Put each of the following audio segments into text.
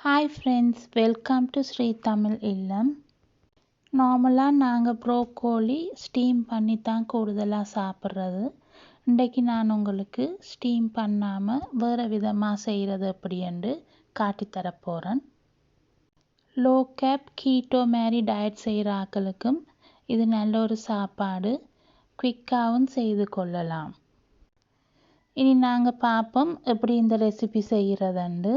Hi friends, welcome to Shree Tamil இல்லம். நார்மலாக நாங்கள் ப்ரோக்கோலி ஸ்டீம் பண்ணி தான் கூடுதலாக சாப்பிட்றது. இன்றைக்கு நான் உங்களுக்கு ஸ்டீம் பண்ணாமல் வேறு விதமாக செய்கிறது எப்படின்னு காட்டித்தர போகிறேன். லோ கேப் கீட்டோ மாதிரி டயட் செய்கிற ஆக்களுக்கும் இது நல்ல ஒரு சாப்பாடு, குயிக்காகவும் செய்து கொள்ளலாம். இனி நாங்கள் பார்ப்போம் எப்படி இந்த ரெசிபி செய்கிறதுண்டு.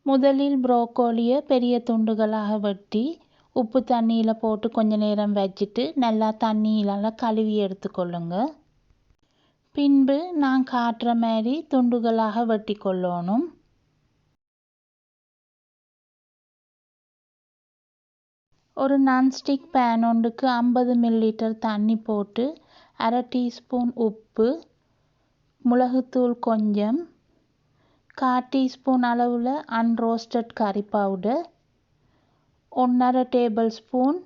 முதலில் ப்ரோக்கோலியை பெரிய துண்டுகளாக வெட்டி உப்பு தண்ணியில் போட்டு கொஞ்ச நேரம் வச்சுட்டு நல்லா தண்ணியிலால் கழுவி எடுத்துக்கொள்ளுங்க. பின்பு நான் காட்டுற மாதிரி துண்டுகளாக வெட்டி கொள்ளணும். ஒரு நான்ஸ்டிக் பேன் ஒன்றுக்கு 50 மில்லிலிட்டர் தண்ணி போட்டு 1/2 டீஸ்பூன் உப்பு, மிளகுத்தூள் கொஞ்சம், 1/4 டீஸ்பூன் அளவில் அன்ரோஸ்டட் கறி பவுடர், 1/2 டேபிள் ஸ்பூன்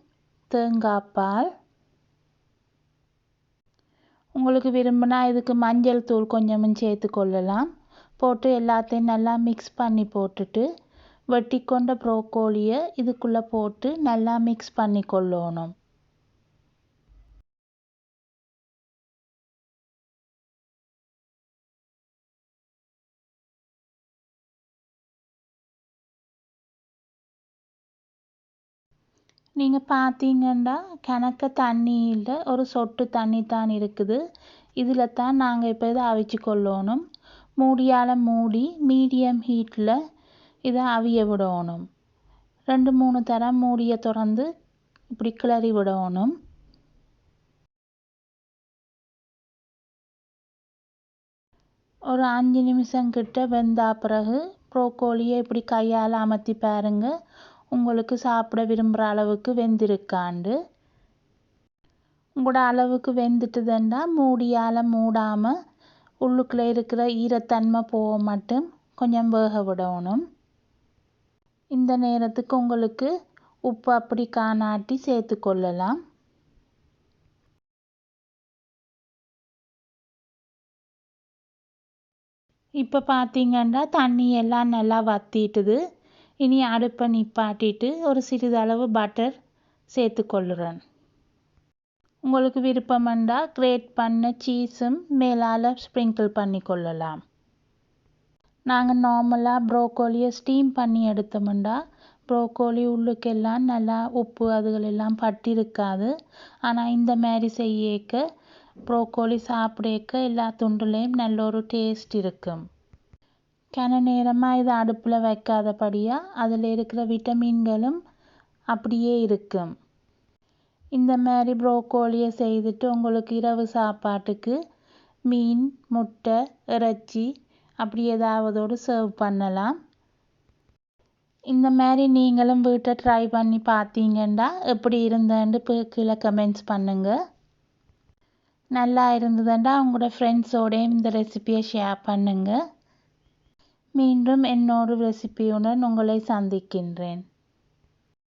தேங்காய் பால். உங்களுக்கு விரும்பினா இதுக்கு மஞ்சள் தூள் கொஞ்சமும் சேர்த்து கொள்ளலாம். போட்டு எல்லாத்தையும் நல்லா மிக்ஸ் பண்ணி போட்டுட்டு வெட்டி கொண்ட ப்ரோக்கோலியை இதுக்குள்ளே போட்டு நல்லா மிக்ஸ் பண்ணி கொள்ளணும். நீங்கள் பார்த்தீங்கன்னா கணக்க தண்ணியில் ஒரு சொட்டு தண்ணி தான் இருக்குது. இதில் தான் நாங்கள் இப்போ இதை அவிச்சு கொள்ளணும். மூடியால் மூடி மீடியம் ஹீட்டில் இதை அவிய விடணும். 2-3 தரம் மூடியை திறந்து இப்படி கிளறி விடணும். ஒரு 5 நிமிஷம் கிட்ட வெந்தா பிறகு ப்ரோக்கோலியை இப்படி கையால் அமர்த்தி பாருங்கள். உங்களுக்கு சாப்பிட விரும்புகிற அளவுக்கு வெந்திருக்காண்டு. உங்களோட அளவுக்கு வெந்துட்டுதுன்னா மூடியால் மூடாமல் உள்ளுக்குள்ளே இருக்கிற ஈரத்தன்மை போக மட்டும் கொஞ்சம் வேக விடணும். இந்த நேரத்துக்கு உங்களுக்கு உப்பு அப்படி காணாட்டி சேர்த்து கொள்ளலாம். இப்போ பார்த்தீங்கன்னா தண்ணி எல்லாம் நல்லா வற்றிட்டுது. இனி அடுப்பை நிப்பாட்டிட்டு ஒரு சிறிதளவு பட்டர் சேர்த்து கொள்ளுறேன். உங்களுக்கு விருப்பமெண்டா கிரேட் பண்ண சீஸும் மேலால் ஸ்ப்ரிங்கிள் பண்ணி கொள்ளலாம். நாங்கள் நார்மலாக ப்ரோக்கோலியை ஸ்டீம் பண்ணி எடுத்தோம்னா ப்ரோக்கோலி உள்ளுக்கெல்லாம் நல்லா உப்பு அதுகளெல்லாம் பட்டிருக்காது. ஆனால் இந்த மாதிரி செய்யக்க ப்ரோக்கோலி சாப்பிடக்க எல்லா துண்டுலேயும் நல்ல ஒரு டேஸ்ட் இருக்கும். கன நேரமாக இதை அடுப்பில் வைக்காதபடியாக அதில் இருக்கிற விட்டமின்களும் அப்படியே இருக்கும். இந்த மாதிரி ப்ரோக்கோலியை செய்துட்டு உங்களுக்கு இரவு சாப்பாட்டுக்கு மீன், முட்டை, இறைச்சி அப்படி ஏதாவதோடு சர்வ் பண்ணலாம். இந்த மாதிரி நீங்களும் வீட்டை ட்ரை பண்ணி பார்த்தீங்கன்னா எப்படி இருந்தேன்னு கீழே கமெண்ட்ஸ் பண்ணுங்கள். நல்லா இருந்ததுன்னா உங்களோட ஃப்ரெண்ட்ஸோடையும் இந்த ரெசிபியை ஷேர் பண்ணுங்கள். மீண்டும் இன்னொரு ரெசிபியுடன் உங்களை சந்திக்கின்றேன்.